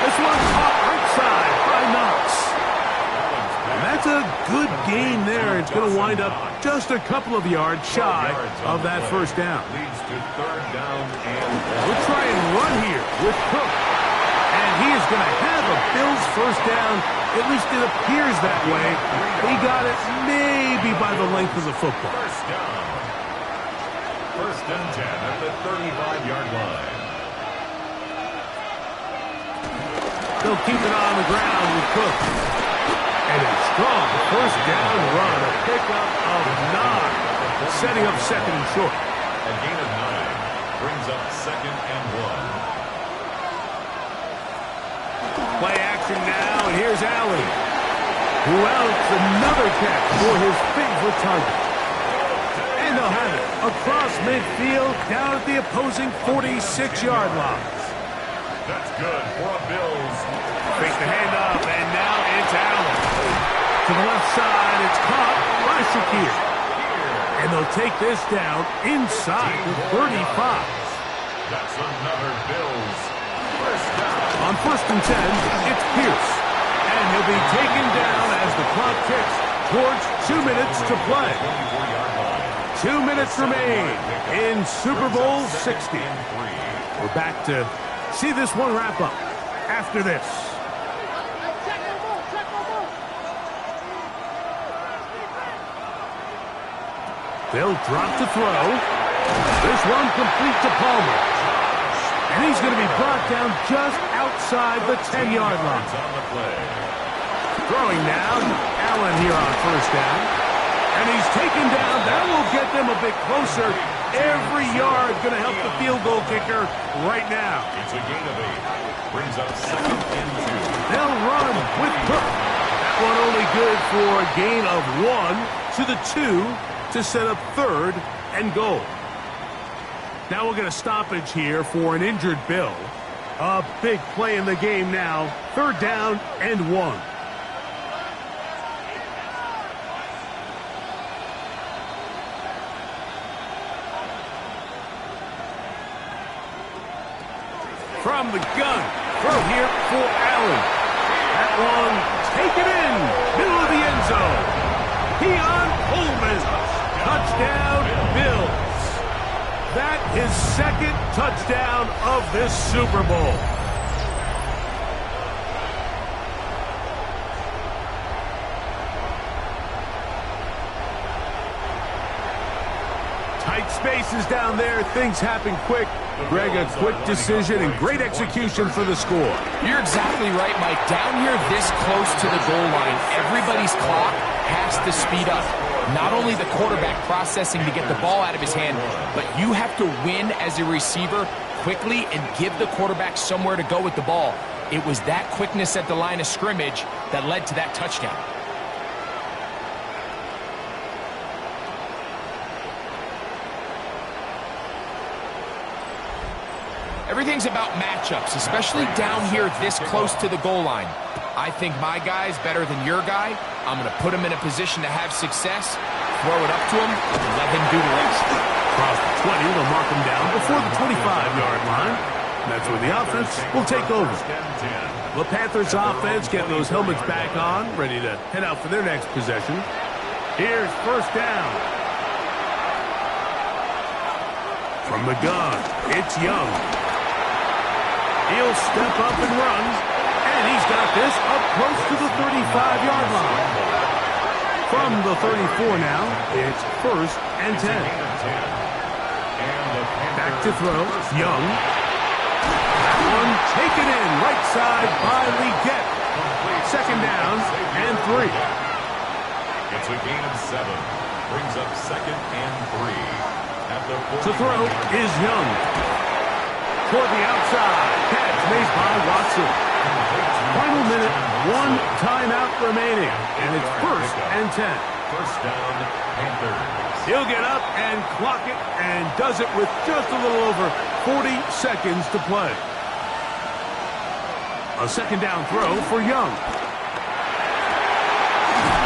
This one caught outside by Knox. And that's a good gain there. It's going to wind up just a couple of yards shy of that first down. Leads to 3rd down and We'll try and run here with Cook. And he is going to have a Bills first down. At least it appears that way. He got it maybe by the length of the football. first down. 1st and 10 at the 35-yard line. They'll keep it on the ground with Cook. And a strong first down run, a pickup of 9, setting up 2nd and short. A gain of 9 brings up 2nd and 1. Play action now, and here's Allen, who outs another catch for his favorite target. And they'll have it across midfield down at the opposing 46-yard line. That's good for a Bills. Fake the handoff, and now it's Allen. To the left side, it's caught by Shakir. And they'll take this down inside the 35. That's another Bills first down. On 1st and 10, it's Pierce. And he'll be taken down as the clock ticks towards 2 minutes to play. 2 minutes remain in Super Bowl 60. We're back to see this one wrap up after this. They'll drop to throw. This one complete to Palmer. And he's going to be brought down just outside the 10-yard line. Throwing now, Allen here on first down. And he's taken down. That will get them a bit closer. Every yard going to help the field goal kicker right now. It's a gain of 8. Brings up 2nd and 2. They'll run with Cook. That one only good for a gain of 1 to the 2 to set up 3rd and goal. Now we'll get a stoppage here for an injured Bill. A big play in the game now. 3rd down and 1. From the gun, throw here for Allen. That one taken in, middle of the end zone. Keon Coleman, touchdown Bills. That is 2nd touchdown of this Super Bowl. Tight spaces down there, things happen quick. Greg, a quick decision and great execution for the score. You're exactly right, Mike. Down here this close to the goal line, everybody's clock has to speed up. Not only the quarterback processing to get the ball out of his hand, but you have to win as a receiver quickly and give the quarterback somewhere to go with the ball. It was that quickness at the line of scrimmage that led to that touchdown. Everything's about matchups, especially down here this close to the goal line. I think my guy's better than your guy. I'm going to put him in a position to have success, throw it up to him, and let him do the rest. Across the 20, they'll mark him down before the 25-yard line. That's where the offense will take over. The Panthers offense getting those helmets back on, ready to head out for their next possession. Here's first down. From the gun, it's Young. He'll step up and run, and he's got this up close to the 35-yard line. From the 34 now, it's first and 10. Back to throw, Young. That one taken in, right side by Leggett. Second down and 3. It's a gain of 7. Brings up second and 3. At the to throw is Young. Toward the outside. Catch made by Watson. Final minute, 1 timeout remaining. And it's first and 10. First down, Panthers. He'll get up and clock it and does it with just a little over 40 seconds to play. A second down throw for Young.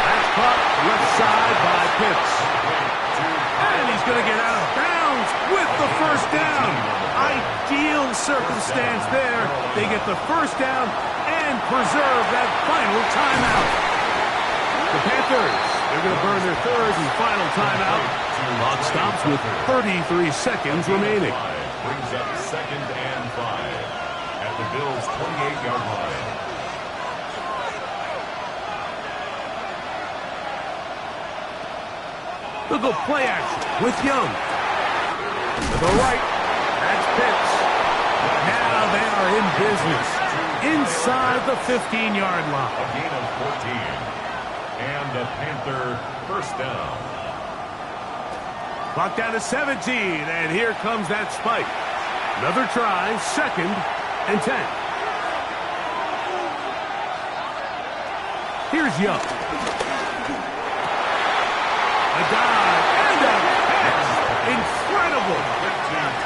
That's caught left side by Pitts. And he's going to get out of bounds with the first down. Ideal circumstance there. They get the first down and preserve that final timeout. The Panthers, they're going to burn their third and final timeout. Clock stops with 33 seconds remaining. Brings up second and 5 at the Bills' 28-yard line. They'll go play action with Young. To the right, that's Pitts. Now they are in business inside the 15-yard line. A gain of 14. And a Panther first down. Clock down to 17, and here comes that spike. Another try, second and 10. Here's Young. A dive and a catch. Incredible.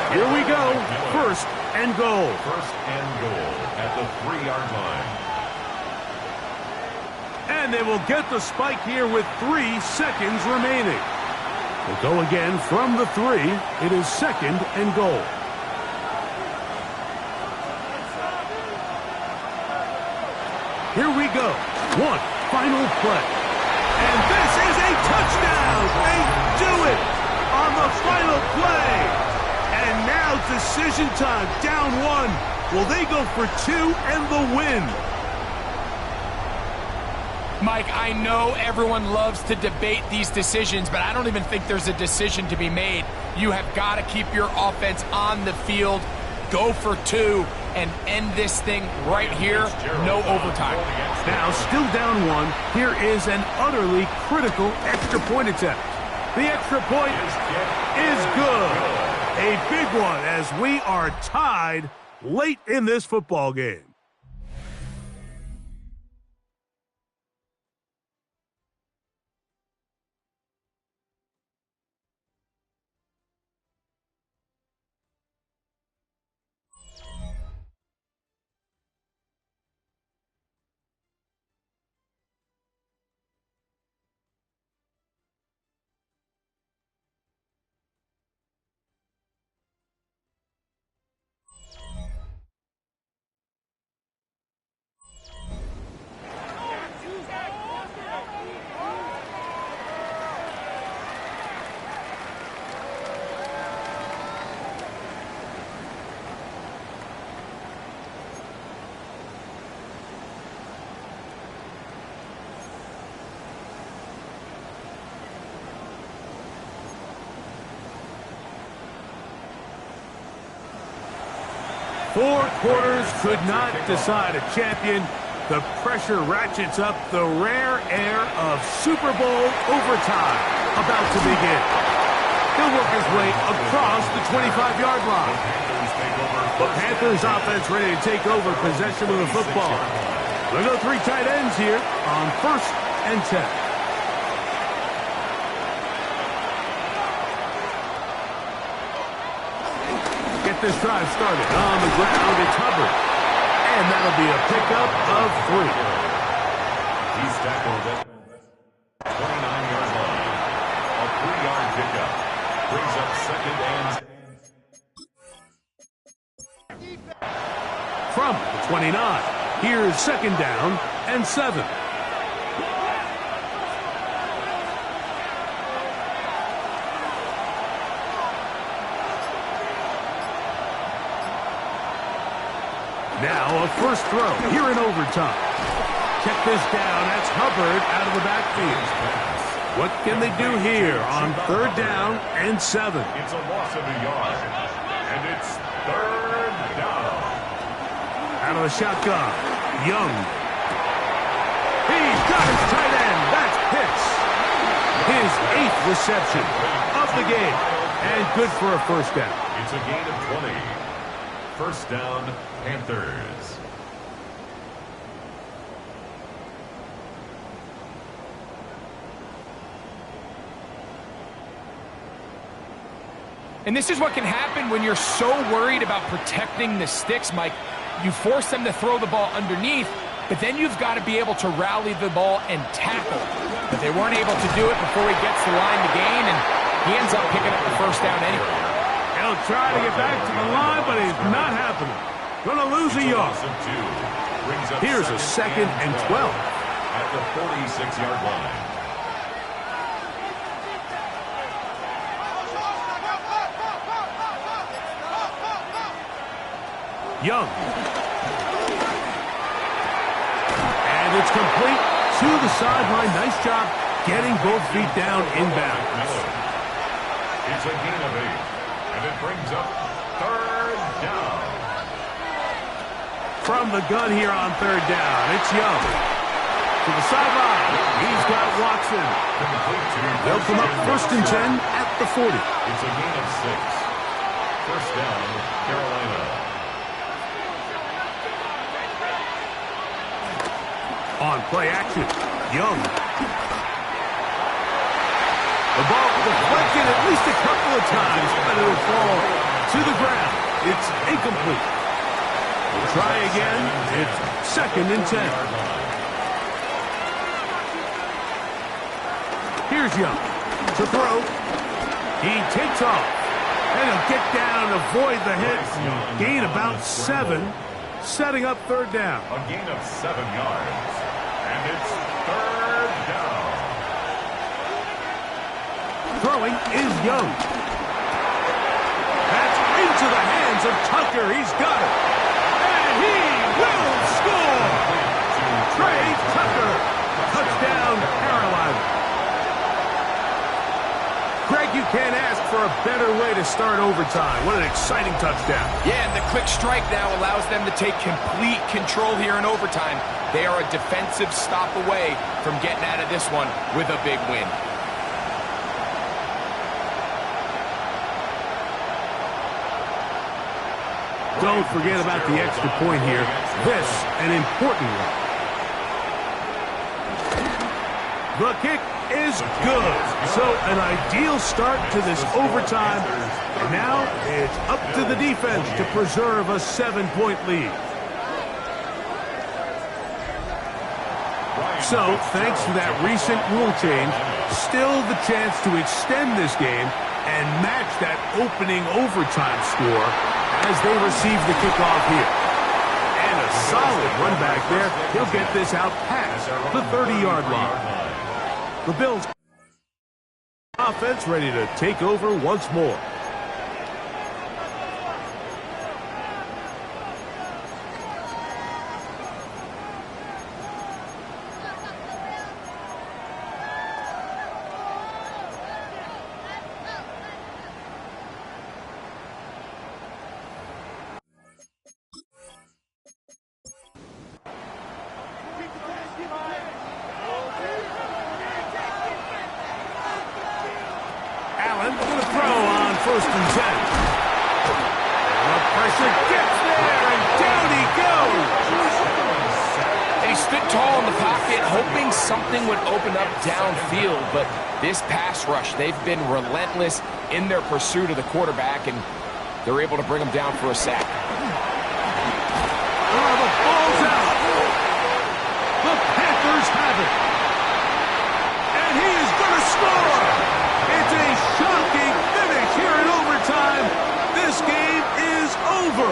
Here we go. First and goal. First and goal at the 3-yard line. And they will get the spike here with 3 seconds remaining. We'll go again from the 3. It is second and goal. Here we go. One final play. And this is a touchdown. They do it on the final play. And now decision time. Down 1. Will they go for 2 and the win? Mike, I know everyone loves to debate these decisions, but I don't even think there's a decision to be made. You have got to keep your offense on the field, go for 2, and end this thing right here. No overtime. Now, still down 1. Here is an utterly critical extra point attempt. The extra point is good. A big one as we are tied late in this football game. Four quarters could not decide a champion. The pressure ratchets up, the rare air of Super Bowl overtime about to begin. He'll work his way across the 25-yard line. Panthers take over The Panthers offense ready to take over possession of the football. They'll go 3 tight ends here on 1st and 10. Get this drive started. On the ground, it's Hubbard. And that'll be a pickup of 3. He's tackled at 29-yard line. A 3-yard pickup. Brings up 2nd and... From the 29, here's 2nd down and 7. Now a first throw here in overtime. Check this down. That's Hubbard out of the backfield. What can they do here on 3rd down and 7? It's a loss of a yard. And it's 3rd down. Out of the shotgun, Young. He's got his tight end. That's Pitts. His 8th reception of the game. And good for a first down. It's a gain of 20. First down, Panthers. And this is what can happen when you're so worried about protecting the sticks, Mike. You force them to throw the ball underneath, but then you've got to be able to rally the ball and tackle. But they weren't able to do it before he gets the line to gain, and he ends up picking up the first down anyway. He'll try to get back to the line, but it's not happening. Gonna lose a yard. Here's a 2nd and 12. At the 46-yard line. Young. And it's complete to the sideline. Nice job getting both feet down inbounds. It's a gain of 8. And it brings up 3rd down. From the gun here on 3rd down, it's Young. To the sideline. He's got Watson. They'll come up 1st and 10 at the 40. It's a gain of 6. First down, Carolina. On play action, Young. The ball deflected at least a couple of times, but it'll fall to the ground. It's incomplete. We'll try again. It's 2nd and 10. Here's Young to throw. He takes off. And he'll get down, avoid the hit, gain about 7, setting up 3rd down. A gain of 7 yards. And it's 3rd down. Throwing is Young. That's into the hands of Tucker. He's got it. And he will score. Trey Tucker. Touchdown, Carolina. Greg, you can't ask for a better way to start overtime. What an exciting touchdown. Yeah, and the quick strike now allows them to take complete control here in overtime. They are a defensive stop away from getting out of this one with a big win. Don't forget about the extra point here. This, an important one. The kick is good. So an ideal start to this overtime. And now it's up to the defense to preserve a 7-point lead. So, thanks to that recent rule change, still the chance to extend this game and match that opening overtime score as they receive the kickoff here. And a solid run back there. He'll get this out past the 30-yard line. The Bills offense ready to take over once more. Allen with a throw on 1st and 10. The pressure, gets there, and down he goes. And he stood tall in the pocket, hoping something would open up downfield. But this pass rush, they've been relentless in their pursuit of the quarterback, and they're able to bring him down for a sack. Oh, the ball's out. The Panthers have it. And he is going to score. It's a shocking finish here in overtime. This game is over.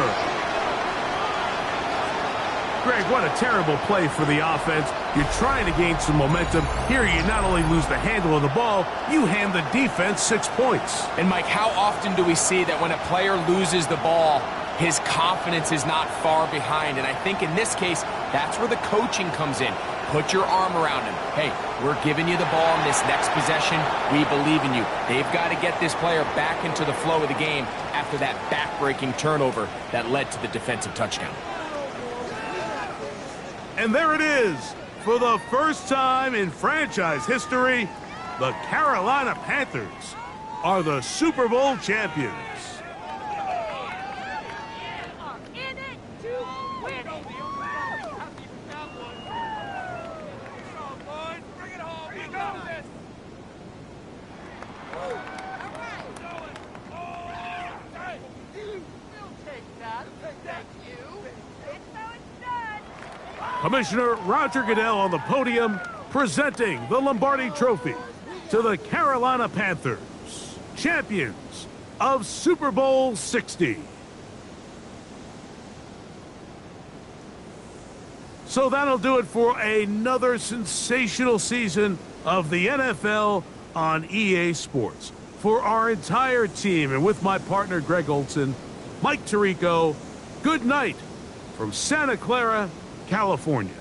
Greg, what a terrible play for the offense. You're trying to gain some momentum. Here you not only lose the handle of the ball, you hand the defense 6 points. And Mike, how often do we see that when a player loses the ball, his confidence is not far behind? And I think in this case, that's where the coaching comes in. Put your arm around him. Hey, we're giving you the ball in this next possession. We believe in you. They've got to get this player back into the flow of the game after that back-breaking turnover that led to the defensive touchdown. And there it is. For the first time in franchise history, the Carolina Panthers are the Super Bowl champions. In it to win it. Bring it home. You got this. We'll take that. Thank you. It's so done. Commissioner Roger Goodell on the podium presenting the Lombardi Trophy to the Carolina Panthers, champions of Super Bowl 60. So that'll do it for another sensational season of the NFL on EA Sports. For our entire team and with my partner Greg Olson, Mike Tirico, good night from Santa Clara, California.